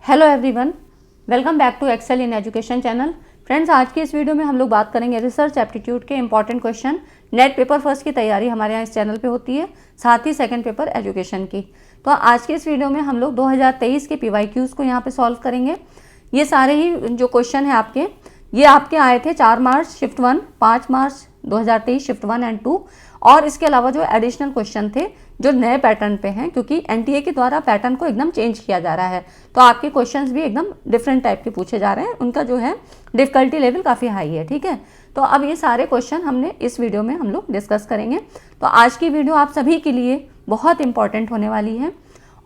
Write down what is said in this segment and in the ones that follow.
Hello everyone, welcome back to Excel in Education channel. Friends, आज की इस video में हम लोग बात करेंगे रिसर्च एप्टीट्यूड के important question. NET paper first की तैयारी हमारे यहाँ इस चैनल पे होती है, साथ ही सेकंड पेपर एजुकेशन की। तो आज के इस वीडियो में हम लोग 2023 के PYQs को यहाँ पे सॉल्व करेंगे। ये सारे ही जो क्वेश्चन हैं ये आपके आए थे 4 March shift 1, 5 March 2023 shift 1 and 2, और इसके अलावा जो एडिशनल क्वेश्चन थे जो नए पैटर्न पे हैं, क्योंकि NTA के द्वारा पैटर्न को एकदम चेंज किया जा रहा है, तो आपके क्वेश्चंस भी एकदम डिफरेंट टाइप के पूछे जा रहे हैं। उनका जो है डिफिकल्टी लेवल काफ़ी हाई है, ठीक है। तो अब ये सारे क्वेश्चन हमने इस वीडियो में हम लोग डिस्कस करेंगे। तो आज की वीडियो आप सभी के लिए बहुत इंपॉर्टेंट होने वाली है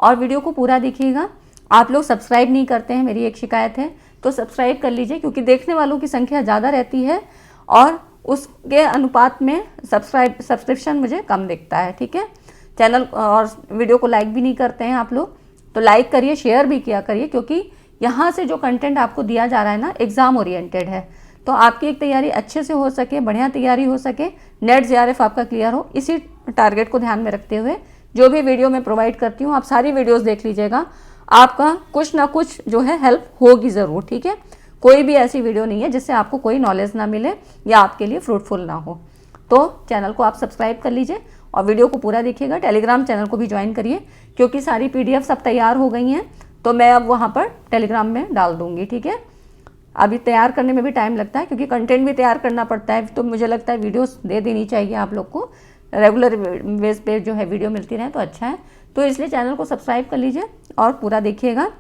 और वीडियो को पूरा देखिएगा। आप लोग सब्सक्राइब नहीं करते हैं, मेरी एक शिकायत है, तो सब्सक्राइब कर लीजिए, क्योंकि देखने वालों की संख्या ज़्यादा रहती है और उसके अनुपात में सब्सक्रिप्शन मुझे कम दिखता है, ठीक है। चैनल और वीडियो को लाइक भी नहीं करते हैं आप लोग, तो लाइक करिए, शेयर भी किया करिए, क्योंकि यहाँ से जो कंटेंट आपको दिया जा रहा है ना, एग्ज़ाम ओरिएंटेड है। तो आपकी एक तैयारी अच्छे से हो सके, बढ़िया तैयारी हो सके, नेट JRF आपका क्लियर हो, इसी टारगेट को ध्यान में रखते हुए जो भी वीडियो मैं प्रोवाइड करती हूँ, आप सारी वीडियोज़ देख लीजिएगा। आपका कुछ ना कुछ जो है हेल्प होगी ज़रूर, ठीक है। कोई भी ऐसी वीडियो नहीं है जिससे आपको कोई नॉलेज ना मिले या आपके लिए फ्रूटफुल ना हो। तो चैनल को आप सब्सक्राइब कर लीजिए और वीडियो को पूरा देखिएगा। टेलीग्राम चैनल को भी ज्वाइन करिए, क्योंकि सारी PDF सब तैयार हो गई हैं, तो मैं अब वहाँ पर टेलीग्राम में डाल दूँगी, ठीक है। अभी तैयार करने में भी टाइम लगता है, क्योंकि कंटेंट भी तैयार करना पड़ता है, तो मुझे लगता है वीडियोस दे देनी चाहिए आप लोग को, रेगुलर बेस पे जो है वीडियो मिलती रहे तो अच्छा है। तो इसलिए चैनल को सब्सक्राइब कर लीजिए और पूरा देखिएगा।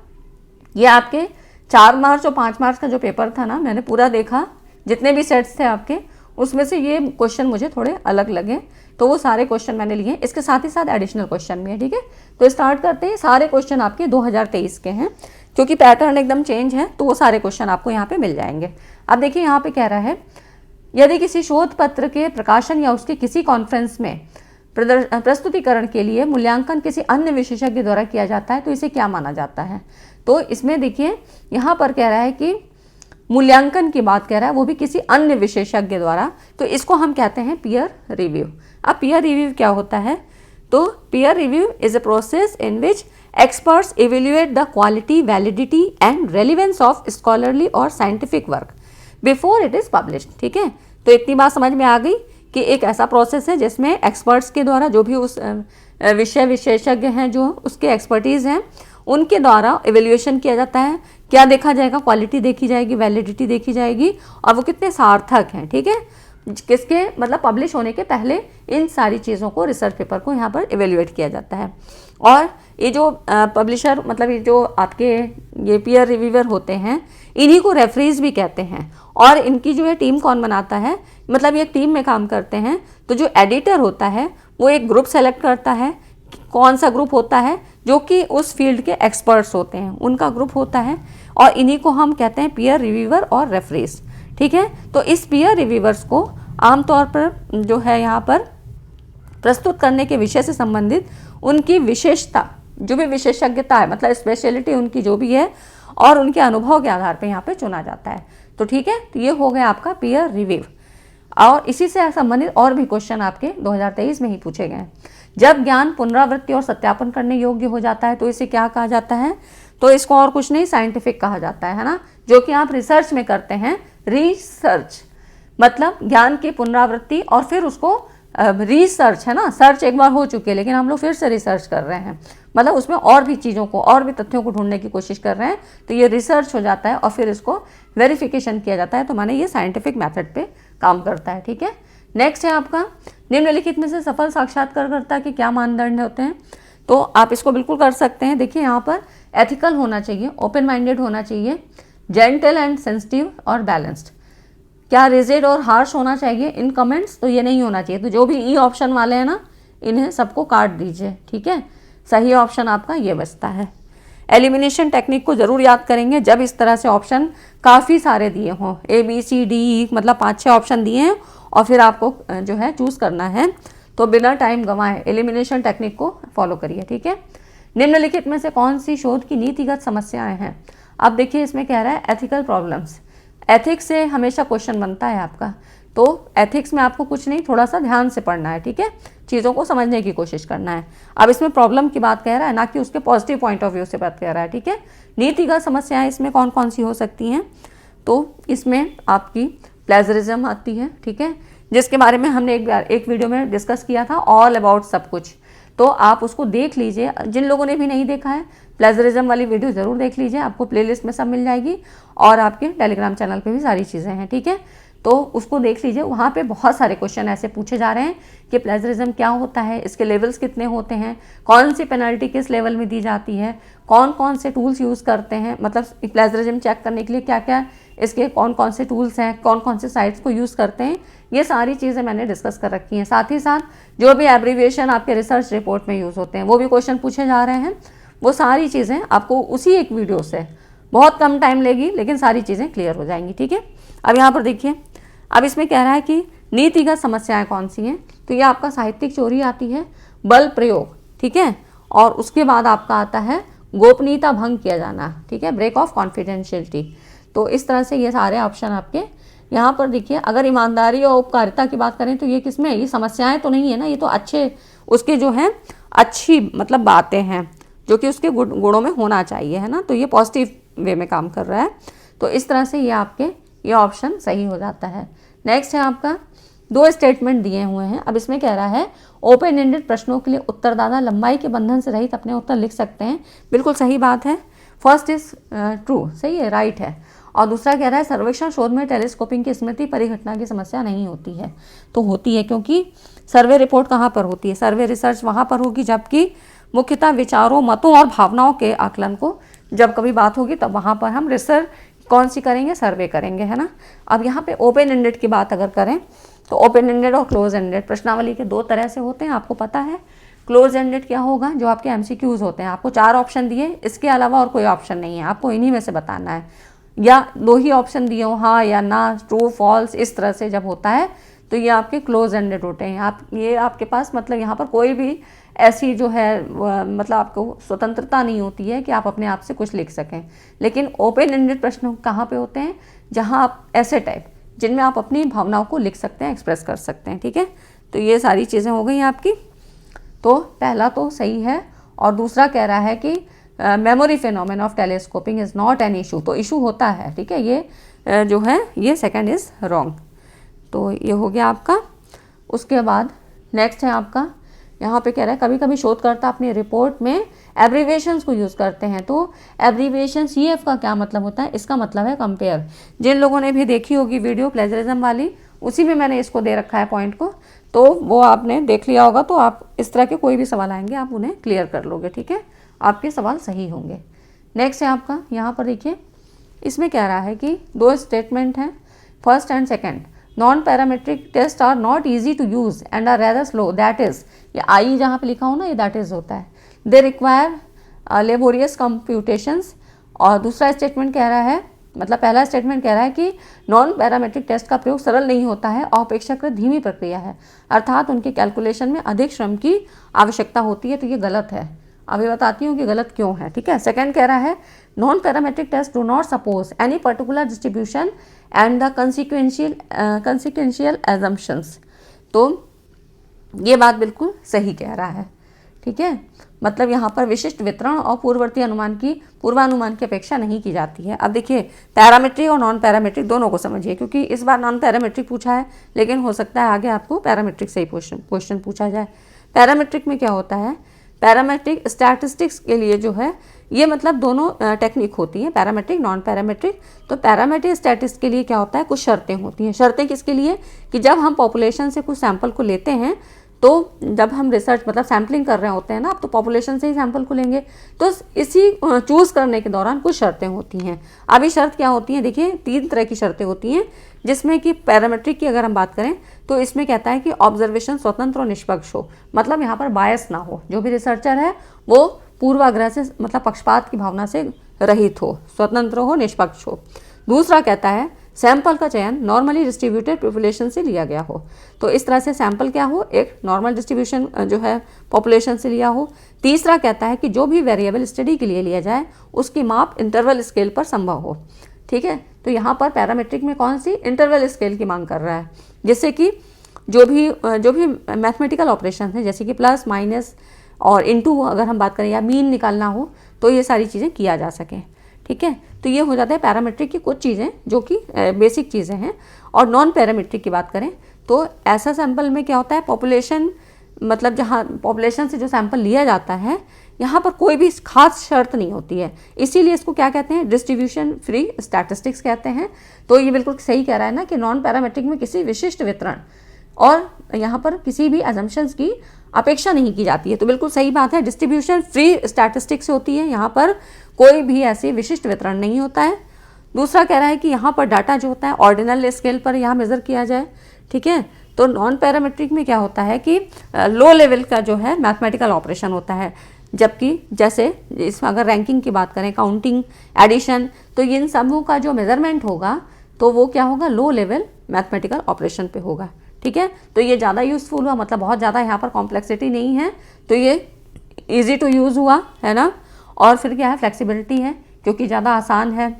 ये आपके 4 मार्च और 5 मार्च का जो पेपर था ना, मैंने पूरा देखा, जितने भी सेट्स थे आपके, उसमें से ये क्वेश्चन मुझे थोड़े अलग लगे, तो वो सारे क्वेश्चन मैंने लिए। इसके साथ ही साथ एडिशनल क्वेश्चन भी है, ठीक है। तो स्टार्ट करते हैं। सारे क्वेश्चन आपके 2023 के हैं, क्योंकि पैटर्न एकदम चेंज है, तो वो सारे क्वेश्चन आपको यहाँ पे मिल जाएंगे। अब देखिए यहाँ पे कह रहा है, यदि किसी शोध पत्र के प्रकाशन या उसके किसी कॉन्फ्रेंस में प्रस्तुतिकरण के लिए मूल्यांकन किसी अन्य विशेषज्ञ द्वारा किया जाता है, तो इसे क्या माना जाता है। तो इसमें देखिए यहाँ पर कह रहा है कि मूल्यांकन की बात कह रहा है, वो भी किसी अन्य विशेषज्ञ द्वारा, तो इसको हम कहते हैं पीयर रिव्यू। अब पीयर रिव्यू क्या होता है, तो peer review is a process in which experts evaluate the quality, validity and relevance of scholarly और scientific work before it is published, ठीक है। तो इतनी बात समझ में आ गई कि एक ऐसा प्रोसेस है जिसमें एक्सपर्ट्स के द्वारा, जो भी उस विषय विशेषज्ञ हैं, जो उसके एक्सपर्टीज़ हैं, उनके द्वारा इवेल्युएशन किया जाता है। क्या देखा जाएगा, क्वालिटी देखी जाएगी, वैलिडिटी देखी जाएगी, और वो कितने सार्थक हैं, ठीक है। किसके मतलब पब्लिश होने के पहले इन सारी चीज़ों को, रिसर्च पेपर को यहाँ पर इवेल्युएट किया जाता है। और ये जो पब्लिशर, मतलब ये जो आपके ये पीयर रिव्यूअर होते हैं, इन्हीं को रेफरीज भी कहते हैं। और इनकी जो है टीम कौन बनाता है, मतलब ये टीम में काम करते हैं। तो जो एडिटर होता है वो एक ग्रुप सेलेक्ट करता है। कौन सा ग्रुप होता है, जो कि उस फील्ड के एक्सपर्ट्स होते हैं, उनका ग्रुप होता है, और इन्हीं को हम कहते हैं पीयर रिव्यूअर और रेफरीज, ठीक है। तो इस पीयर रिव्यूअर्स को आमतौर पर जो है यहाँ पर प्रस्तुत करने के विषय से संबंधित उनकी विशेषता, जो भी विशेषज्ञता है, मतलब स्पेशलिटी उनकी जो भी है, और उनके अनुभव के आधार पर यहाँ पे चुना जाता है। तो ठीक है, तो ये हो गया आपका पीयर रिव्यू। और इसी से संबंधित और भी क्वेश्चन आपके 2023 में ही पूछे गए हैं। जब ज्ञान पुनरावृत्ति और सत्यापन करने योग्य हो जाता है, तो इसे क्या कहा जाता है, तो इसको और कुछ नहीं, साइंटिफिक कहा जाता है ना। जो कि आप रिसर्च में करते हैं, रिसर्च मतलब ज्ञान की पुनरावृत्ति और फिर उसको रिसर्च है ना। सर्च एक बार हो चुकी है, लेकिन हम लोग फिर से रिसर्च कर रहे हैं, मतलब उसमें और भी चीज़ों को, और भी तथ्यों को ढूंढने की कोशिश कर रहे हैं, तो ये रिसर्च हो जाता है और फिर इसको वेरिफिकेशन किया जाता है। तो माने ये साइंटिफिक मेथड पे काम करता है, ठीक है। नेक्स्ट है आपका, निम्नलिखित में से सफल साक्षात्कारकर्ता के क्या मानदंड होते हैं। तो आप इसको बिल्कुल कर सकते हैं। देखिए यहाँ पर एथिकल होना चाहिए, ओपन माइंडेड होना चाहिए, जेंटल एंड सेंसिटिव और बैलेंस्ड। क्या रिजिड और हार्श होना चाहिए इन कमेंट्स, तो ये नहीं होना चाहिए। तो जो भी ई ऑप्शन वाले हैं ना, इन्हें सबको काट दीजिए, ठीक है। सही ऑप्शन आपका ये बचता है। एलिमिनेशन टेक्निक को जरूर याद करेंगे जब इस तरह से ऑप्शन काफ़ी सारे दिए हों, ABCD मतलब 5-6 ऑप्शन दिए हैं, और फिर आपको जो है चूज़ करना है, तो बिना टाइम गंवाए एलिमिनेशन टेक्निक को फॉलो करिए, ठीक है। निम्नलिखित में से कौन सी शोध की नीतिगत समस्याएं हैं। अब देखिए इसमें कह रहा है एथिकल प्रॉब्लम्स। एथिक्स से हमेशा क्वेश्चन बनता है आपका, तो एथिक्स में आपको कुछ नहीं, थोड़ा सा ध्यान से पढ़ना है, ठीक है, चीज़ों को समझने की कोशिश करना है। अब इसमें प्रॉब्लम की बात कह रहा है, ना कि उसके पॉजिटिव पॉइंट ऑफ व्यू से बात कर रहा है, ठीक है। नीतिगत समस्याएं इसमें कौन कौन सी हो सकती हैं, तो इसमें आपकी प्लेजरिज्म आती है, ठीक है, जिसके बारे में हमने एक वीडियो में डिस्कस किया था, ऑल अबाउट सब कुछ, तो आप उसको देख लीजिए। जिन लोगों ने भी नहीं देखा है, प्लेजरिज्म वाली वीडियो ज़रूर देख लीजिए, आपको प्लेलिस्ट में सब मिल जाएगी, और आपके टेलीग्राम चैनल पे भी सारी चीज़ें हैं, ठीक है, तो उसको देख लीजिए। वहाँ पे बहुत सारे क्वेश्चन ऐसे पूछे जा रहे हैं कि प्लेजरिज्म क्या होता है, इसके लेवल्स कितने होते हैं, कौन सी पेनल्टी किस लेवल में दी जाती है, कौन कौन से टूल्स यूज़ करते हैं, मतलब प्लेजरिज्म चेक करने के लिए क्या क्या इसके कौन कौन से टूल्स हैं, कौन कौन से साइट्स को यूज़ करते हैं, ये सारी चीज़ें मैंने डिस्कस कर रखी हैं। साथ ही साथ जो भी एब्रीविएशन आपके रिसर्च रिपोर्ट में यूज़ होते हैं वो भी क्वेश्चन पूछे जा रहे हैं। वो सारी चीज़ें आपको उसी एक वीडियो से, बहुत कम टाइम लेगी लेकिन सारी चीज़ें क्लियर हो जाएंगी, ठीक है। अब यहाँ पर देखिए, अब इसमें कह रहा है कि नीतिगत समस्याएं कौन सी हैं, तो ये आपका साहित्यिक चोरी आती है, बल प्रयोग, ठीक है, और उसके बाद आपका आता है गोपनीयता भंग किया जाना, ठीक है, ब्रेक ऑफ कॉन्फिडेंशियलिटी। तो इस तरह से ये सारे ऑप्शन आपके यहाँ पर देखिए। अगर ईमानदारी और उपकारिता की बात करें तो ये किसमें, ये समस्याएं तो नहीं है ना, ये तो अच्छे उसके जो हैं अच्छी मतलब बातें हैं जो कि उसके गुणों में होना चाहिए, है ना, तो ये पॉजिटिव वे में काम कर रहा है। तो इस तरह से ये आपके ये ऑप्शन सही हो जाता है। नेक्स्ट है आपका, दो स्टेटमेंट दिए हुए हैं। अब इसमें कह रहा है ओपन एंडेड प्रश्नों के लिए उत्तरदाता लंबाई के बंधन से रहित अपने उत्तर लिख सकते हैं। बिल्कुल सही बात है, फर्स्ट इज ट्रू, सही है, राइट है। और दूसरा कह रहा है सर्वेक्षण शोध में टेलीस्कोपिंग की स्मृति परिघटना की समस्या नहीं होती है। तो होती है, क्योंकि सर्वे रिपोर्ट कहाँ पर होती है, सर्वे रिसर्च वहाँ पर होगी जबकि मुख्यतः विचारों, मतों और भावनाओं के आकलन को जब कभी बात होगी तब वहाँ पर हम रिसर्च कौन सी करेंगे, सर्वे करेंगे, है ना। अब यहाँ पे ओपन एंडेड की बात अगर करें तो ओपन एंडेड और क्लोज एंडेड प्रश्नावली के दो तरह से होते हैं, आपको पता है। क्लोज एंडेड क्या होगा, जो आपके एमसीक्यूज होते हैं, आपको 4 ऑप्शन दिए, इसके अलावा और कोई ऑप्शन नहीं है, आपको इन्हीं में से बताना है, या 2 ही ऑप्शन दिए हो, हाँ या ना, ट्रू फॉल्स, इस तरह से जब होता है तो ये आपके क्लोज एंडेड होते हैं। आप ये आपके पास मतलब यहाँ पर कोई भी ऐसी जो है मतलब आपको स्वतंत्रता नहीं होती है कि आप अपने आप से कुछ लिख सकें। लेकिन ओपन एंडेड प्रश्न कहाँ पे होते हैं, जहाँ आप ऐसे टाइप जिनमें आप अपनी भावनाओं को लिख सकते हैं, एक्सप्रेस कर सकते हैं, ठीक है। तो ये सारी चीज़ें हो गई आपकी। तो पहला तो सही है, और दूसरा कह रहा है कि memory phenomena of telescoping is not an issue, तो इशू होता है, ठीक है, ये जो है ये सेकंड इज़ रॉन्ग। तो ये हो गया आपका। उसके बाद नेक्स्ट है आपका, यहाँ पे कह रहा है कभी कभी शोधकर्ता अपनी रिपोर्ट में एब्रीविएशंस को यूज़ करते हैं। तो एब्रीविएशन CF का क्या मतलब होता है, इसका मतलब है कंपेयर। जिन लोगों ने भी देखी होगी वीडियो प्लेजरिज्म वाली, उसी में मैंने इसको दे रखा है पॉइंट को, तो वो आपने देख लिया होगा। तो आप इस तरह के कोई भी सवाल आएंगे आप उन्हें क्लियर कर लोगे, ठीक है, आपके सवाल सही होंगे। नेक्स्ट है आपका, यहाँ पर देखिए, इसमें कह रहा है कि 2 स्टेटमेंट हैं, first and second. Non parametric test are not easy to use and are rather slow, that is, ये आई जहाँ पे लिखा हो ना, ये दैट इज़ होता है। They require laborious computations. और दूसरा स्टेटमेंट कह रहा है, मतलब पहला स्टेटमेंट कह रहा है कि नॉन पैरामेट्रिक टेस्ट का प्रयोग सरल नहीं होता है और अपेक्षाकृत धीमी प्रक्रिया है, अर्थात उनके कैलकुलेशन में अधिक श्रम की आवश्यकता होती है। तो ये गलत है, अभी बताती हूँ कि गलत क्यों है, ठीक है। सेकंड कह रहा है non parametric test do not suppose any particular distribution and the consequential assumptions. तो ये बात बिल्कुल सही कह रहा है, ठीक है, मतलब यहाँ पर विशिष्ट वितरण और पूर्वानुमान की अपेक्षा नहीं की जाती है। अब देखिए, पैरामेट्रिक और नॉन पैरामेट्रिक दोनों को समझिए, क्योंकि इस बार नॉन पैरामेट्रिक पूछा है, लेकिन हो सकता है आगे आपको पैरामेट्रिक से ही क्वेश्चन पूछा जाए। पैरामेट्रिक में क्या होता है, पैरामेट्रिक स्टैटिस्टिक्स के लिए जो है ये मतलब दोनों टेक्निक होती है, पैरामेट्रिक नॉन पैरामेट्रिक। तो पैरामेट्रिक स्टैटिस्टिक्स के लिए क्या होता है, कुछ शर्तें होती हैं। शर्तें किसके लिए, कि जब हम पॉपुलेशन से कुछ सैंपल को लेते हैं, तो जब हम रिसर्च मतलब सैम्पलिंग कर रहे होते हैं ना, अब तो पॉपुलेशन से ही सैंपल को लेंगे, तो इसी चूज़ करने के दौरान कुछ शर्तें होती हैं। अभी शर्त क्या होती हैं, देखिए 3 तरह की शर्तें होती हैं, जिसमें कि पैरामेट्रिक की अगर हम बात करें तो इसमें कहता है कि ऑब्जर्वेशन स्वतंत्र और निष्पक्ष हो, मतलब यहाँ पर बायस ना हो, जो भी रिसर्चर है वो पूर्वाग्रह से मतलब पक्षपात की भावना से रहित हो, स्वतंत्र हो, निष्पक्ष हो। दूसरा कहता है सैंपल का चयन नॉर्मली डिस्ट्रीब्यूटेड पॉपुलेशन से लिया गया हो, तो इस तरह से सैंपल क्या हो, एक नॉर्मल डिस्ट्रीब्यूशन जो है पॉपुलेशन से लिया हो। तीसरा कहता है कि जो भी वेरिएबल स्टडी के लिए लिया जाए उसकी माप इंटरवल स्केल पर संभव हो। ठीक है। तो यहाँ पर पैरामेट्रिक में कौन सी इंटरवल स्केल की मांग कर रहा है, जिससे कि जो भी मैथमेटिकल ऑपरेशन है जैसे कि प्लस माइनस और इनटू अगर हम बात करें या मीन निकालना हो तो ये सारी चीज़ें किया जा सकें, ठीक है। तो ये हो जाता है पैरामेट्रिक की कुछ चीज़ें जो कि बेसिक चीज़ें हैं। और नॉन पैरामेट्रिक की बात करें तो ऐसा सैंपल में क्या होता है, पॉपुलेशन मतलब जहाँ पॉपुलेशन से जो सैंपल लिया जाता है यहाँ पर कोई भी खास शर्त नहीं होती है, इसीलिए इसको क्या कहते हैं, डिस्ट्रीब्यूशन फ्री स्टैटिस्टिक्स कहते हैं। तो ये बिल्कुल सही कह रहा है ना कि नॉन पैरामेट्रिक में किसी विशिष्ट वितरण और यहाँ पर किसी भी अजम्पशंस की अपेक्षा नहीं की जाती है। तो बिल्कुल सही बात है, डिस्ट्रीब्यूशन फ्री स्टैटिस्टिक्स से होती है, यहाँ पर कोई भी ऐसी विशिष्ट वितरण नहीं होता है। दूसरा कह रहा है कि यहाँ पर डाटा जो होता है ऑर्डिनल स्केल पर यहाँ मेज़र किया जाए, ठीक है। तो नॉन पैरामेट्रिक में क्या होता है कि लो लेवल का जो है मैथमेटिकल ऑपरेशन होता है, जबकि जैसे इसमें अगर रैंकिंग की बात करें, काउंटिंग, एडिशन, तो इन सबों का जो मेज़रमेंट होगा तो वो क्या होगा, लो लेवल मैथमेटिकल ऑपरेशन पे होगा, ठीक है। तो ये ज़्यादा यूज़फुल हुआ, मतलब बहुत ज़्यादा यहाँ पर कॉम्प्लेक्सिटी नहीं है, तो ये ईजी टू यूज़ हुआ है ना। और फिर क्या है, फ्लेक्सिबिलिटी है क्योंकि ज़्यादा आसान है,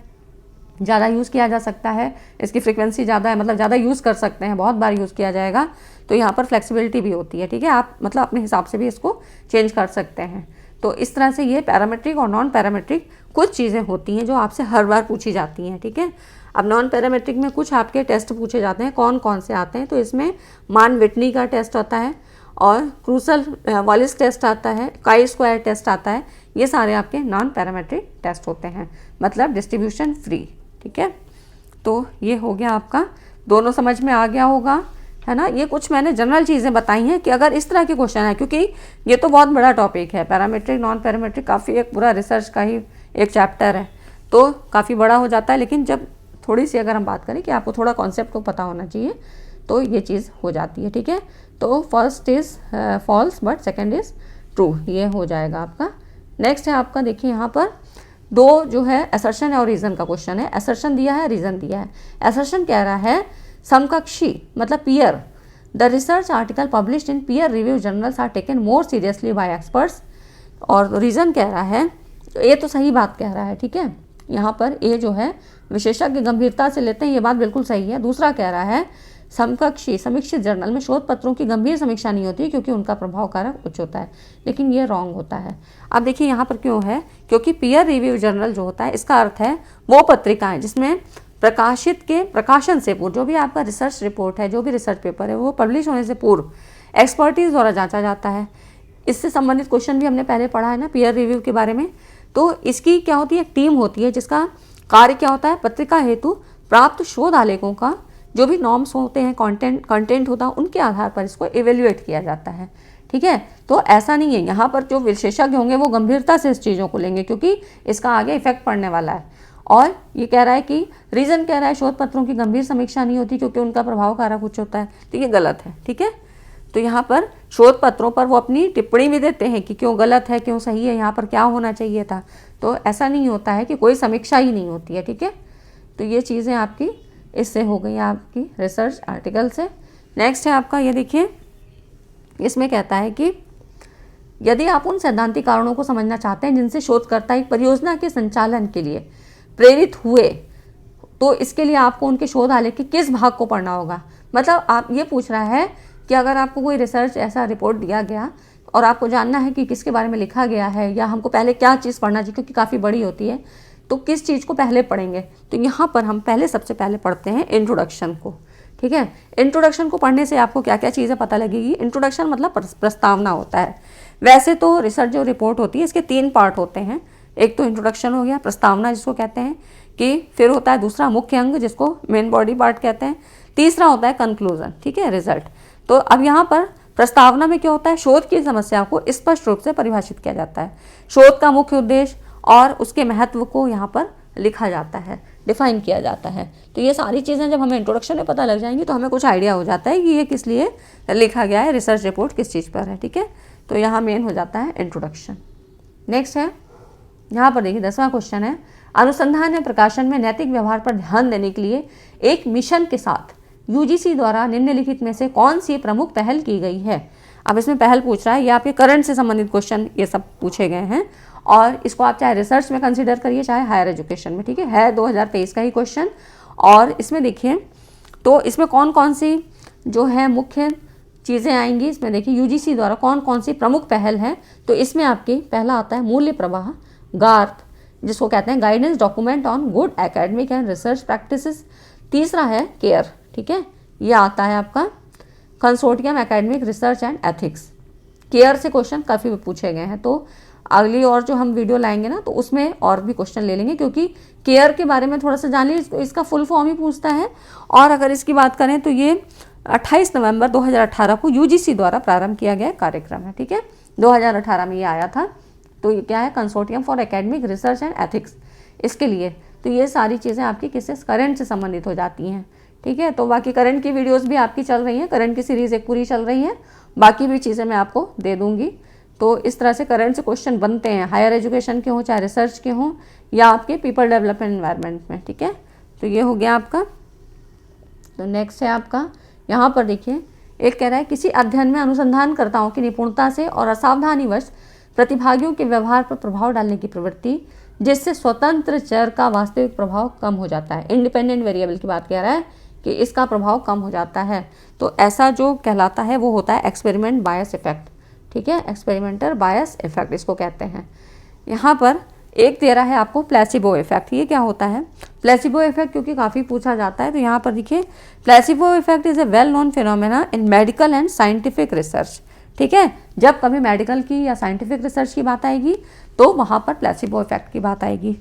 ज़्यादा यूज़ किया जा सकता है, इसकी फ्रीक्वेंसी ज़्यादा है, मतलब ज़्यादा यूज़ कर सकते हैं, बहुत बार यूज़ किया जाएगा। तो यहाँ पर फ्लेक्सिबिलिटी भी होती है, ठीक है। आप मतलब अपने हिसाब से भी इसको चेंज कर सकते हैं। तो इस तरह से ये पैरामेट्रिक और नॉन पैरामेट्रिक कुछ चीज़ें होती हैं जो आपसे हर बार पूछी जाती हैं, ठीक है। अब नॉन पैरामेट्रिक में कुछ आपके टेस्ट पूछे जाते हैं, कौन कौन से आते हैं, तो इसमें मान विटनी का टेस्ट होता है और क्रूसल वॉलिस टेस्ट आता है, काई स्क्वायर टेस्ट आता है, ये सारे आपके नॉन पैरामेट्रिक टेस्ट होते हैं, मतलब डिस्ट्रीब्यूशन फ्री, ठीक है। तो ये हो गया आपका, दोनों समझ में आ गया होगा, है ना। ये कुछ मैंने जनरल चीज़ें बताई हैं कि अगर इस तरह के क्वेश्चन है, क्योंकि ये तो बहुत बड़ा टॉपिक है, पैरामेट्रिक नॉन पैरामेट्रिक काफ़ी एक पूरा रिसर्च का ही एक चैप्टर है, तो काफ़ी बड़ा हो जाता है। लेकिन जब थोड़ी सी अगर हम बात करें कि आपको थोड़ा कॉन्सेप्ट तो पता होना चाहिए, तो ये चीज़ हो जाती है, ठीक है। तो first is false but second is true, ये हो जाएगा आपका। नेक्स्ट है आपका, देखिए यहाँ पर दो जो है असर्शन और रीज़न का क्वेश्चन है। असर्शन दिया है, रीज़न दिया है। असर्शन कह रहा है समकक्षी मतलब peer, the research article published in peer review journals are taken more seriously by experts. और रीज़न कह रहा है, ये तो सही बात कह रहा है, ठीक है। यहाँ पर ये जो है विशेषज्ञ गंभीरता से लेते हैं, ये बात बिल्कुल सही है। दूसरा कह रहा है समकक्षी समीक्षित जर्नल में शोध पत्रों की गंभीर समीक्षा नहीं होती क्योंकि उनका प्रभाव कारक उच्च होता है, लेकिन ये रॉन्ग होता है। अब देखिए यहाँ पर क्यों है, क्योंकि पीयर रिव्यू जर्नल जो होता है इसका अर्थ है वो पत्रिकाएं जिसमें प्रकाशित के प्रकाशन से पूर्व जो भी आपका रिसर्च रिपोर्ट है, जो भी रिसर्च पेपर है, वो पब्लिश होने से पूर्व एक्सपर्टीज द्वारा जांचा जाता है। इससे संबंधित क्वेश्चन भी हमने पहले पढ़ा है ना पीयर रिव्यू के बारे में। तो इसकी क्या होती है, एक टीम होती है जिसका कार्य क्या होता है, पत्रिका हेतु प्राप्त शोध आलेखों का जो भी नॉर्म्स होते हैं, कंटेंट होता है, उनके आधार पर इसको इवेल्युएट किया जाता है, ठीक है। तो ऐसा नहीं है, यहाँ पर जो विशेषज्ञ होंगे वो गंभीरता से इस चीज़ों को लेंगे क्योंकि इसका आगे इफेक्ट पड़ने वाला है। और ये कह रहा है कि रीज़न कह रहा है शोध पत्रों की गंभीर समीक्षा नहीं होती क्योंकि उनका प्रभाव कारक उच्च होता है, तो ये गलत है, ठीक है। तो यहाँ पर शोध पत्रों पर वो अपनी टिप्पणी भी देते हैं कि क्यों गलत है, क्यों सही है, यहाँ पर क्या होना चाहिए था। तो ऐसा नहीं होता है कि कोई समीक्षा ही नहीं होती है, ठीक है। तो ये चीज़ें आपकी इससे हो गई आपकी रिसर्च आर्टिकल से। नेक्स्ट है आपका, ये देखिए इसमें कहता है कि यदि आप उन सैद्धांतिक कारणों को समझना चाहते हैं जिनसे शोधकर्ता एक परियोजना के संचालन के लिए प्रेरित हुए, तो इसके लिए आपको उनके शोध आलेख के किस भाग को पढ़ना होगा। मतलब आप ये पूछ रहा है कि अगर आपको कोई रिसर्च ऐसा रिपोर्ट दिया गया और आपको जानना है कि किसके बारे में लिखा गया है या हमको पहले क्या चीज़ पढ़ना चाहिए क्योंकि काफ़ी बड़ी होती है, तो किस चीज़ को पहले पढ़ेंगे। तो यहाँ पर हम पहले सबसे पहले पढ़ते हैं इंट्रोडक्शन को, ठीक है। इंट्रोडक्शन को पढ़ने से आपको क्या क्या चीज़ें पता लगेगी। इंट्रोडक्शन मतलब प्रस्तावना होता है। वैसे तो रिसर्च जो रिपोर्ट होती है इसके 3 पार्ट होते हैं। एक तो इंट्रोडक्शन हो गया, प्रस्तावना जिसको कहते हैं, कि फिर होता है दूसरा मुख्य अंग जिसको मेन बॉडी पार्ट कहते हैं, तीसरा होता है कंक्लूजन, ठीक है, रिजल्ट। तो अब यहाँ पर प्रस्तावना में क्या होता है, शोध की समस्या को स्पष्ट रूप से परिभाषित किया जाता है, शोध का मुख्य उद्देश्य और उसके महत्व को यहाँ पर लिखा जाता है, डिफाइन किया जाता है। तो ये सारी चीज़ें जब हमें इंट्रोडक्शन में पता लग जाएंगी तो हमें कुछ आइडिया हो जाता है कि ये किस लिए लिखा गया है, रिसर्च रिपोर्ट किस चीज़ पर है, ठीक है। तो यहाँ मेन हो जाता है इंट्रोडक्शन। नेक्स्ट है यहाँ पर देखिए 10वां क्वेश्चन है, अनुसंधान या प्रकाशन में नैतिक व्यवहार पर ध्यान देने के लिए एक मिशन के साथ यूजीसी द्वारा निम्नलिखित में से कौन सी प्रमुख पहल की गई है। अब इसमें पहल पूछ रहा है, ये आपके करंट से संबंधित क्वेश्चन ये सब पूछे गए हैं और इसको आप चाहे रिसर्च में कंसिडर करिए चाहे हायर एजुकेशन में, ठीक है 2023 का ही क्वेश्चन। और इसमें देखिए तो इसमें कौन कौन सी जो है मुख्य चीज़ें आएंगी, इसमें देखिए यूजीसी द्वारा कौन कौन सी प्रमुख पहल है। तो इसमें आपके पहला आता है मूल्य प्रवाह, गार्थ जिसको कहते हैं guidance document on good academic and research practices. तीसरा है केयर, ठीक है, ये आता है आपका consortium academic research and ethics. Care से क्वेश्चन काफ़ी पूछे गए हैं, तो अगली और जो हम वीडियो लाएंगे ना तो उसमें और भी क्वेश्चन ले लेंगे, क्योंकि केयर के बारे में थोड़ा सा जान लीजिए, इसका फुल फॉर्म ही पूछता है। और अगर इसकी बात करें तो ये 28 नवंबर 2018 को यूजीसी द्वारा प्रारंभ किया गया कार्यक्रम है, ठीक है 2018 में ये आया था। तो ये क्या है, consortium for academic research and ethics, इसके लिए। तो ये सारी चीज़ें आपकी किससे, करंट से संबंधित हो जाती हैं, ठीक है। तो बाकी करंट की वीडियोस भी आपकी चल रही हैं, करंट की सीरीज़ एक पूरी चल रही है, बाकी भी चीज़ें मैं आपको दे दूँगी। तो इस तरह से करंट से क्वेश्चन बनते हैं, हायर एजुकेशन के हों चाहे रिसर्च के हों या आपके पीपल डेवलपमेंट एनवायरनमेंट में, ठीक है। तो ये हो गया आपका। तो नेक्स्ट है आपका, यहाँ पर देखिए एक कह रहा है किसी अध्ययन में अनुसंधानकर्ताओं की निपुणता से और असावधानीवश प्रतिभागियों के व्यवहार पर प्रभाव डालने की प्रवृत्ति, जिससे स्वतंत्र चर का वास्तविक प्रभाव कम हो जाता है। इंडिपेंडेंट वेरिएबल की बात कह रहा है कि इसका प्रभाव कम हो जाता है। तो ऐसा जो कहलाता है वो होता है एक्सपेरिमेंट बायस इफेक्ट, ठीक है, एक्सपेरिमेंटल बायस इफेक्ट इसको कहते हैं। यहाँ पर एक दे रहा है आपको प्लेसिबो इफेक्ट। ये क्या होता है प्लेसिबो इफेक्ट, क्योंकि काफ़ी पूछा जाता है। तो यहाँ पर देखिए placebo effect is a well known phenomena in medical and scientific research, ठीक है। जब कभी मेडिकल की या साइंटिफिक रिसर्च की बात आएगी तो वहाँ पर प्लेसिबो इफेक्ट की बात आएगी।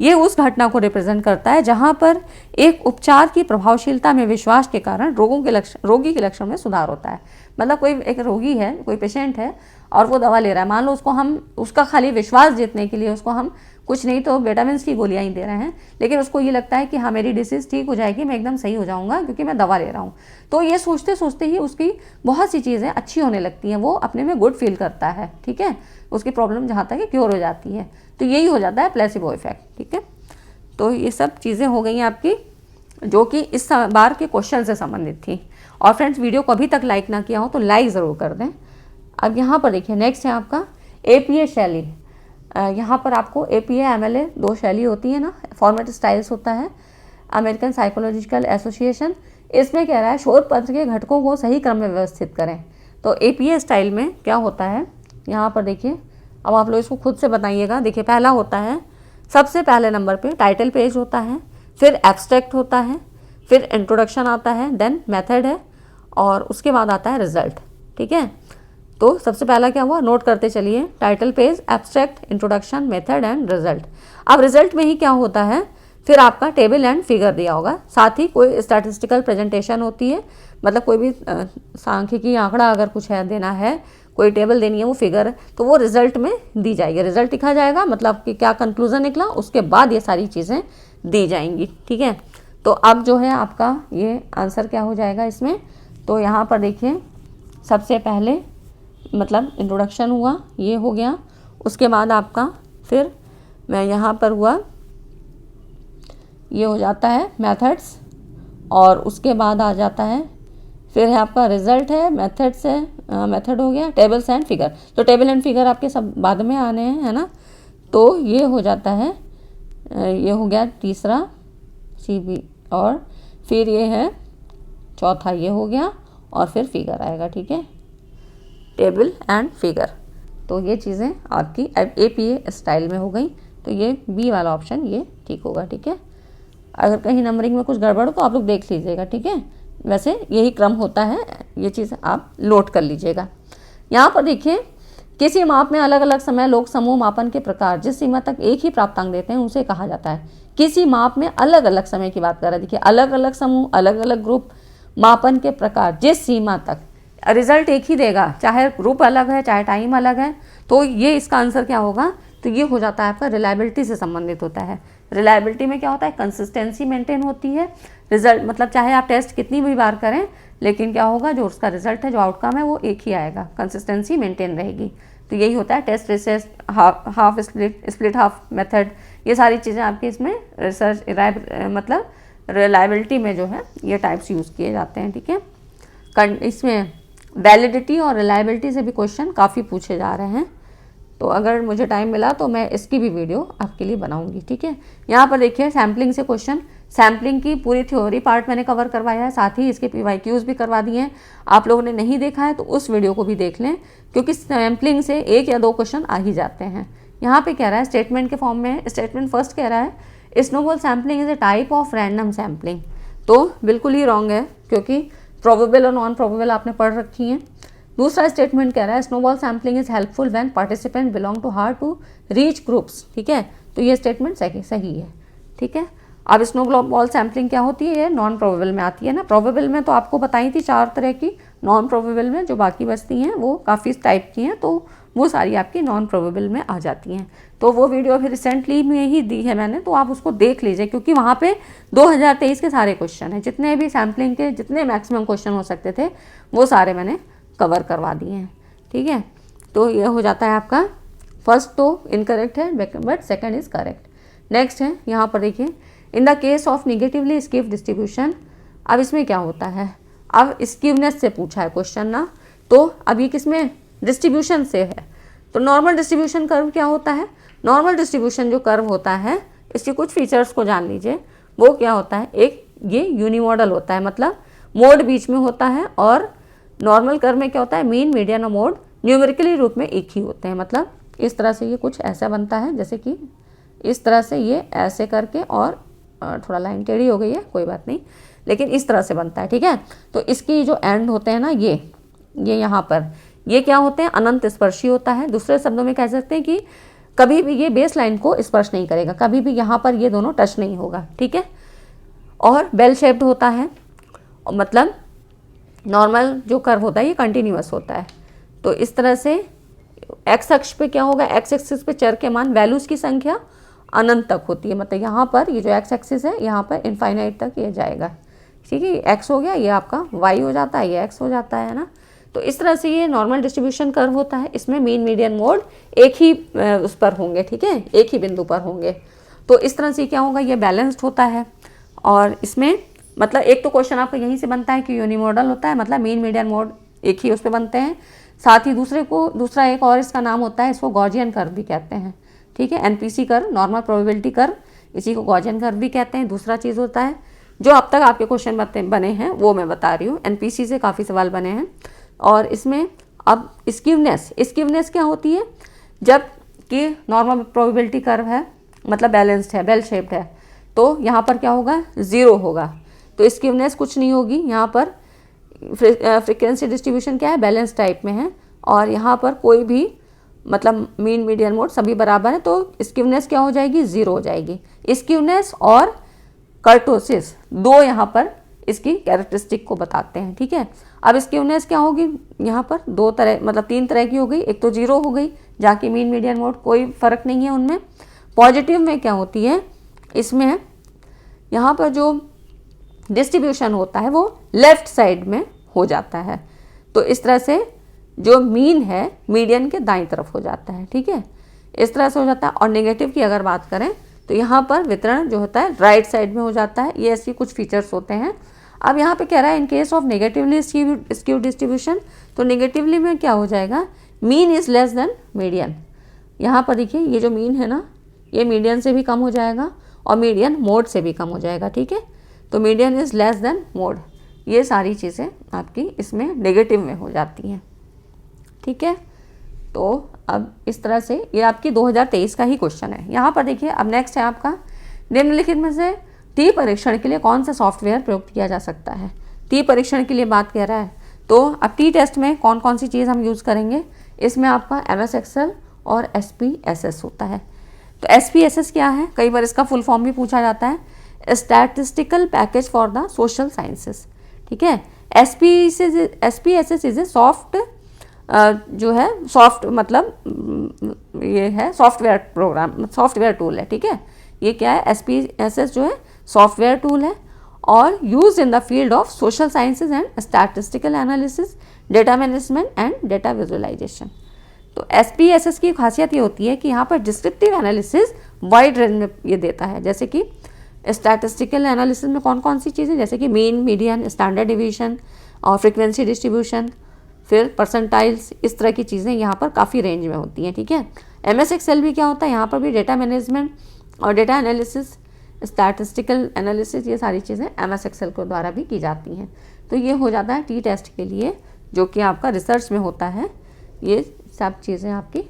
ये उस घटना को रिप्रेजेंट करता है जहाँ पर एक उपचार की प्रभावशीलता में विश्वास के कारण रोगी के लक्षण में सुधार होता है। मतलब कोई एक रोगी है, कोई पेशेंट है और वो दवा ले रहा है, मान लो उसको हम उसका खाली विश्वास जीतने के लिए उसको हम कुछ नहीं तो विटामिन की गोलियां ही दे रहे हैं, लेकिन उसको ये लगता है कि हाँ मेरी डिसीज़ ठीक हो जाएगी, मैं एकदम सही हो जाऊंगा क्योंकि मैं दवा ले रहा हूँ। तो ये सोचते सोचते ही उसकी बहुत सी चीज़ें अच्छी होने लगती हैं, वो अपने में गुड फील करता है, ठीक है, उसकी प्रॉब्लम जहाँ तक है क्योर हो जाती है। तो यही हो जाता है प्लेसिबो इफेक्ट, ठीक है। तो ये सब चीज़ें हो गई आपकी जो कि इस बार के क्वेश्चन से संबंधित थी। और फ्रेंड्स वीडियो को अभी तक लाइक ना किया हो तो लाइक ज़रूर कर दें। अब यहाँ पर देखिए नेक्स्ट है आपका APA शैली। यहाँ पर आपको APA MLA दो शैली होती है ना, फॉर्मेट स्टाइल्स होता है, अमेरिकन साइकोलॉजिकल एसोसिएशन। इसमें कह रहा है शोध पत्र के घटकों को सही क्रम में व्यवस्थित करें। तो APA स्टाइल में क्या होता है यहाँ पर देखिए, अब आप लोग इसको खुद से बताइएगा। देखिए पहला होता है, सबसे पहले नंबर पे टाइटल पेज होता है, फिर एब्स्ट्रैक्ट होता है, फिर इंट्रोडक्शन आता है, देन मेथड है और उसके बाद आता है रिजल्ट, ठीक है। तो सबसे पहला क्या हुआ, नोट करते चलिए, title page, abstract, introduction, method and result. अब रिजल्ट में ही क्या होता है, फिर आपका टेबल एंड फिगर दिया होगा, साथ ही कोई स्टैटिस्टिकल प्रेजेंटेशन होती है, मतलब कोई भी सांख्यिकी आंकड़ा अगर कुछ है देना है, कोई टेबल देनी है, वो फिगर, तो वो रिजल्ट में दी जाएगी, रिजल्ट लिखा जाएगा, मतलब कि क्या कंक्लूजन निकला, उसके बाद ये सारी चीज़ें दी जाएंगी, ठीक है। तो अब जो है आपका ये आंसर क्या हो जाएगा इसमें, तो यहाँ पर देखिए सबसे पहले मतलब इंट्रोडक्शन हुआ, ये हो गया, उसके बाद आपका फिर मैं यहाँ पर हुआ, ये हो जाता है मेथड्स, और उसके बाद आ जाता है फिर है आपका रिजल्ट है, मेथड से मेथड हो गया, टेबल्स एंड फिगर। तो टेबल एंड फिगर आपके सब बाद में आने हैं, है ना। तो ये हो जाता है, ये हो गया तीसरा CB, और फिर ये है चौथा, ये हो गया, और फिर फिगर आएगा, ठीक है, टेबल एंड फिगर। तो ये चीज़ें आपकी APA स्टाइल में हो गई। तो ये B वाला ऑप्शन ये ठीक होगा, ठीक है। अगर कहीं नंबरिंग में कुछ गड़बड़ हो तो आप लोग देख लीजिएगा, ठीक है। वैसे यही क्रम होता है, ये चीज़ आप नोट कर लीजिएगा। यहाँ पर देखिए किसी माप में अलग अलग समय लोग समूह मापन के प्रकार जिस सीमा तक एक ही प्राप्तांक देते हैं उसे कहा जाता है। किसी माप में अलग अलग समय की बात कर रहा है, देखिए अलग अलग समूह, अलग अलग ग्रुप, मापन के प्रकार जिस सीमा तक, रिजल्ट एक ही देगा, चाहे ग्रुप अलग है चाहे टाइम अलग है। तो ये इसका आंसर क्या होगा, तो ये हो जाता है आपका रिलायबिलिटी से संबंधित होता है। रिलायबिलिटी में क्या होता है, कंसिस्टेंसी मेंटेन होती है। रिजल्ट मतलब चाहे आप टेस्ट कितनी भी बार करें, लेकिन क्या होगा, जो उसका रिजल्ट है, जो आउटकम है, वो एक ही आएगा, कंसिस्टेंसी मेंटेन रहेगी। तो यही होता है test, research, half split half method, ये सारी चीज़ें आपकी इसमें रिसर्च मतलब रिलायबिलिटी में जो है ये टाइप्स यूज़ किए जाते हैं, ठीक है। इसमें वैलिडिटी और रिलायबिलिटी से भी क्वेश्चन काफ़ी पूछे जा रहे हैं, तो अगर मुझे टाइम मिला तो मैं इसकी भी वीडियो आपके लिए बनाऊंगी, ठीक है। यहाँ पर देखिए सैम्पलिंग से क्वेश्चन, सैम्पलिंग की पूरी थ्योरी पार्ट मैंने कवर करवाया है, साथ ही इसके PYQs भी करवा दिए हैं। आप लोगों ने नहीं देखा है तो उस वीडियो को भी देख लें, क्योंकि सैम्पलिंग से 1 या 2 क्वेश्चन आ ही जाते हैं। यहाँ पे कह रहा है स्टेटमेंट के फॉर्म में, स्टेटमेंट फर्स्ट कह रहा है snowball sampling is a type of random sampling, तो बिल्कुल ही रॉन्ग है, क्योंकि प्रोबेबल और नॉन प्रोबेबल आपने पढ़ रखी हैं। दूसरा स्टेटमेंट कह रहा है snowball sampling is helpful when participant belong to hard to reach groups, ठीक है, तो ये स्टेटमेंट सही है, ठीक है। अब स्नोबॉल सैम्पलिंग क्या होती है, ये नॉन प्रोबेबल में आती है ना। प्रोबेबल में तो आपको बताई थी 4 तरह की, नॉन प्रोबेबल में जो बाकी बचती हैं वो काफ़ी टाइप की हैं, तो वो सारी आपकी नॉन प्रोबेबल में आ जाती हैं। तो वो वीडियो अभी रिसेंटली में ही दी है मैंने, तो आप उसको देख लीजिए, क्योंकि वहाँ पे 2023 के सारे क्वेश्चन हैं, जितने भी सैम्पलिंग के जितने मैक्सिमम क्वेश्चन हो सकते थे वो सारे मैंने कवर करवा दिए हैं, ठीक है। तो ये हो जाता है आपका, फर्स्ट तो इनकरेक्ट है but second is correct. Next है यहाँ पर देखिए, in the case of negatively skew distribution, अब इसमें क्या होता है, अब स्कीवनेस से पूछा है क्वेश्चन ना, तो अब ये किसमें, डिस्ट्रीब्यूशन से है। तो नॉर्मल डिस्ट्रीब्यूशन कर्व क्या होता है, नॉर्मल डिस्ट्रीब्यूशन जो कर्व होता है इसके कुछ फीचर्स को जान लीजिए। वो क्या होता है, एक ये यूनिमॉडल होता है, मतलब मोड बीच में होता है, और नॉर्मल कर्व में क्या होता है, मीन मीडियन और मोड न्यूमेरिकली रूप में एक ही होते हैं। मतलब इस तरह से ये कुछ ऐसा बनता है, जैसे कि इस तरह से ये ऐसे करके, और थोड़ा लाइन टेढ़ी हो गई है कोई बात नहीं, लेकिन इस तरह से बनता है, ठीक है। तो इसकी जो एंड होते हैं ना, ये यहाँ पर ये क्या होते हैं, अनंत स्पर्शी होता है। दूसरे शब्दों में कह सकते हैं कि कभी भी ये बेस लाइन को स्पर्श नहीं करेगा, कभी भी यहाँ पर ये दोनों टच नहीं होगा, ठीक है। और बेल शेप्ड होता है, मतलब नॉर्मल जो कर्व होता है ये कंटिन्यूअस होता है। तो इस तरह से एक्स अक्ष पे क्या होगा, एक्स एक्सिस पे चर के मान, वैल्यूज की संख्या अनंत तक होती है, मतलब यहाँ पर ये जो एक्स एक्सिस है यहाँ पर इनफाइनाइट तक ये जाएगा, ठीक है। एक्स हो गया, ये आपका वाई हो जाता है, ये एक्स हो जाता है ना। तो इस तरह से ये नॉर्मल डिस्ट्रीब्यूशन कर्व होता है। इसमें मीन मीडियन मोड एक ही उस पर होंगे, ठीक है, एक ही बिंदु पर होंगे। तो इस तरह से क्या होगा, ये बैलेंस्ड होता है। और इसमें मतलब एक तो क्वेश्चन आपका यहीं से बनता है कि यूनिमॉडल होता है, मतलब मीन मीडियन मोड एक ही उस पर बनते हैं। साथ ही दूसरा एक और इसका नाम होता है, इसको गॉसियन कर्व भी कहते हैं, ठीक है। NPC curve, normal probability curve, इसी को गॉसियन कर्व भी कहते हैं। दूसरा चीज़ होता है जो अब तक आपके क्वेश्चन बने हैं वो मैं बता रही हूँ, NPC से काफ़ी सवाल बने हैं। और इसमें अब स्कीवनेस क्या होती है, जब कि नॉर्मल प्रोबेबिलिटी कर्व है, मतलब बैलेंस्ड है, बेल शेप्ड है, तो यहाँ पर क्या होगा, 0 होगा, तो स्कीवनेस कुछ नहीं होगी। यहाँ पर फ्रीक्वेंसी डिस्ट्रीब्यूशन क्या है, बैलेंस टाइप में है, और यहाँ पर कोई भी मतलब मीन मीडियन मोड सभी बराबर है, तो स्कीवनेस क्या हो जाएगी, 0 हो जाएगी। स्कीवनेस और कर्टोसिस दो यहाँ पर इसकी कैरेक्टरिस्टिक को बताते हैं, ठीक है। अब स्कीवनेस क्या होगी, यहाँ पर 2 तरह, मतलब 3 तरह की हो गई। एक तो 0 हो गई, जाके मीन मीडियन मोड कोई फर्क नहीं है उनमें। पॉजिटिव में क्या होती है, इसमें यहाँ पर जो डिस्ट्रीब्यूशन होता है वो लेफ्ट साइड में हो जाता है, तो इस तरह से जो मीन है मीडियन के दाईं तरफ हो जाता है, ठीक है, इस तरह से हो जाता है। और नेगेटिव की अगर बात करें तो यहाँ पर वितरण जो होता है राइट साइड में हो जाता है। ये ऐसी कुछ फीचर्स होते हैं। अब यहाँ पे कह रहा है in case of negatively skew distribution, तो नेगेटिवली में क्या हो जाएगा, mean is less than median. यहाँ पर देखिए ये जो मीन है ना, ये मीडियन से भी कम हो जाएगा और मीडियन मोड से भी कम हो जाएगा, ठीक है। तो median is less than mode, ये सारी चीज़ें आपकी इसमें नेगेटिव में हो जाती हैं, ठीक है। तो अब इस तरह से ये आपकी 2023 का ही क्वेश्चन है। यहाँ पर देखिए अब नेक्स्ट है आपका, निम्नलिखित में से टी परीक्षण के लिए कौन सा सॉफ्टवेयर प्रयुक्त किया जा सकता है। टी परीक्षण के लिए बात कह रहा है, तो अब टी टेस्ट में कौन कौन सी चीज़ हम यूज़ करेंगे, इसमें आपका MS Excel और SPSS होता है। तो SPSS क्या है, कई बार इसका फुल फॉर्म भी पूछा जाता है, statistical package for the social sciences, ठीक है। SPSS इज ए सॉफ्ट जो है सॉफ्ट, मतलब ये है सॉफ्टवेयर प्रोग्राम, सॉफ्टवेयर टूल है, ठीक है। ये क्या है, SPSS जो है सॉफ्टवेयर टूल है और use in the field of social sciences and statistical analysis, data management and data visualisation. तो SPSS की खासियत ये होती है कि यहाँ पर डिस्क्रिप्टिव एनालिसिस वाइड रेंज में ये देता है, जैसे कि स्टैटिस्टिकल एनालिसिस में कौन कौन सी चीज़ें, जैसे कि मीन, मीडियन, स्टैंडर्ड डिवीजन और फ्रीक्वेंसी डिस्ट्रीब्यूशन, फिर परसेंटाइल्स, इस तरह की चीज़ें यहाँ पर काफ़ी रेंज में होती हैं, ठीक है। MS एक्सेल भी क्या होता है, यहाँ पर भी डेटा मैनेजमेंट और डेटा एनालिसिस, स्टैटिस्टिकल एनालिसिस, ये सारी चीज़ें MS एक्सेल के द्वारा भी की जाती हैं। तो ये हो जाता है T टेस्ट के लिए, जो कि आपका रिसर्च में होता है। ये सब चीज़ें आपकी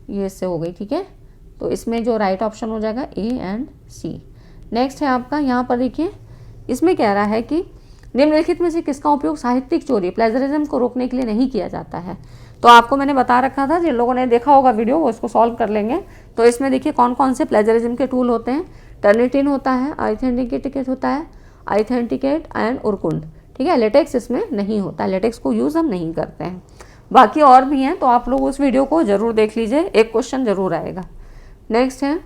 ये इससे हो गई, ठीक है। तो इसमें जो राइट ऑप्शन हो जाएगा A एंड C। नेक्स्ट है आपका, यहाँ पर देखिए इसमें कह रहा है कि निम्नलिखित में से किसका उपयोग साहित्यिक चोरी, प्लेजरिज्म को रोकने के लिए नहीं किया जाता है। तो आपको मैंने बता रखा था, जिन लोगों ने देखा होगा वीडियो वो इसको सॉल्व कर लेंगे। तो इसमें देखिए कौन कौन से प्लेजरिज्म के टूल होते हैं। टर्निटिन होता है, ऑथेंटिकेट होता है, ऑथेंटिकेट एंड उरकुंड, ठीक है। लेटेक्स इसमें नहीं होता, लेटेक्स को यूज़ हम नहीं करते हैं। बाकी और भी हैं, तो आप लोग उस वीडियो को ज़रूर देख लीजिए, एक क्वेश्चन ज़रूर आएगा। नेक्स्ट है,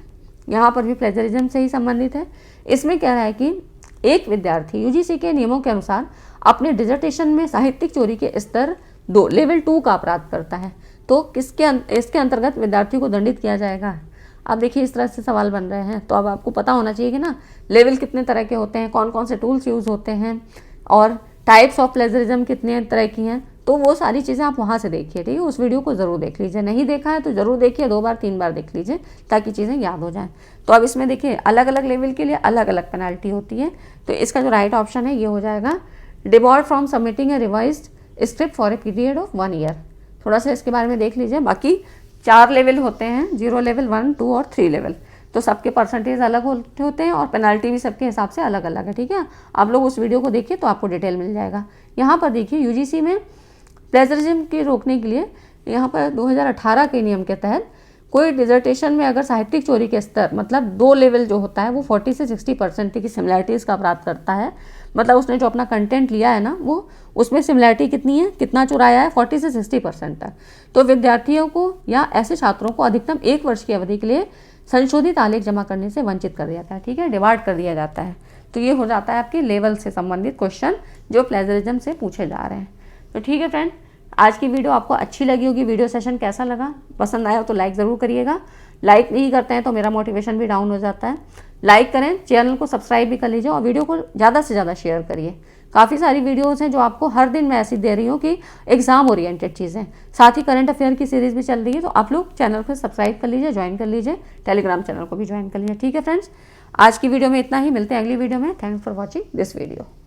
यहाँ पर भी प्लेजरिज्म से ही संबंधित है। इसमें कह रहा है कि एक विद्यार्थी UGC के नियमों के अनुसार अपने डिसर्टेशन में साहित्यिक चोरी के स्तर 2 लेवल 2 का अपराध करता है, तो इसके अंतर्गत विद्यार्थी को दंडित किया जाएगा। अब देखिए इस तरह से सवाल बन रहे हैं, तो अब आपको पता होना चाहिए कि ना लेवल कितने तरह के होते हैं, कौन कौन से टूल्स यूज़ होते हैं, और टाइप्स ऑफ प्लेजरिज्म कितने तरह की हैं। तो वो सारी चीज़ें आप वहाँ से देखिए, ठीक है। उस वीडियो को ज़रूर देख लीजिए, नहीं देखा है तो ज़रूर देखिए, 2 बार 3 बार देख लीजिए ताकि चीज़ें याद हो जाएं। तो अब इसमें देखिए अलग अलग लेवल के लिए अलग अलग पेनल्टी होती है। तो इसका जो राइट ऑप्शन है ये हो जाएगा debarred from submitting a revised script for a period of 1 year. थोड़ा सा इसके बारे में देख लीजिए। बाकी 4 लेवल होते हैं, 0 लेवल, 1, 2 और 3 लेवल। तो सबके परसेंटेज अलग होते हैं और पेनल्टी भी सबके हिसाब से अलग अलग है, ठीक है। आप लोग उस वीडियो को देखिए तो आपको डिटेल मिल जाएगा। यहाँ पर देखिए UGC में प्लेजरिज्म के रोकने के लिए यहाँ पर 2018 के नियम के तहत कोई डिसर्टेशन में अगर साहित्यिक चोरी के स्तर, मतलब 2 लेवल जो होता है वो 40 से 60% की सिमिलैरिटीज़ का अपराध करता है। मतलब उसने जो अपना कंटेंट लिया है ना, वो उसमें सिमिलैरिटी कितनी है, कितना चुराया है, 40 से 60% है। तो विद्यार्थियों को या ऐसे छात्रों को अधिकतम 1 वर्ष की अवधि के लिए संशोधित आलेख जमा करने से वंचित कर दिया जाता है, ठीक है, डिवाइड कर दिया जाता है। तो ये हो जाता है आपकी लेवल से संबंधित क्वेश्चन जो प्लेजरिज्म से पूछे जा रहे हैं। तो ठीक है फ्रेंड, आज की वीडियो आपको अच्छी लगी होगी। वीडियो सेशन कैसा लगा, पसंद आया हो तो लाइक ज़रूर करिएगा। लाइक नहीं करते हैं तो मेरा मोटिवेशन भी डाउन हो जाता है। लाइक करें, चैनल को सब्सक्राइब भी कर लीजिए और वीडियो को ज़्यादा से ज़्यादा शेयर करिए। काफ़ी सारी वीडियोज़ हैं जो आपको हर दिन मैं ऐसी दे रही हूँ कि एग्जाम ओरिएंटेड चीज़ें, साथ ही करंट अफेयर की सीरीज़ भी चल रही है। तो आप लोग चैनल को सब्सक्राइब कर लीजिए, ज्वाइन कर लीजिए, टेलीग्राम चैनल को भी ज्वाइन कर लीजिए, ठीक है फ्रेंड्स। आज की वीडियो में इतना ही, मिलते हैं अगली वीडियो में। Thanks for watching this video.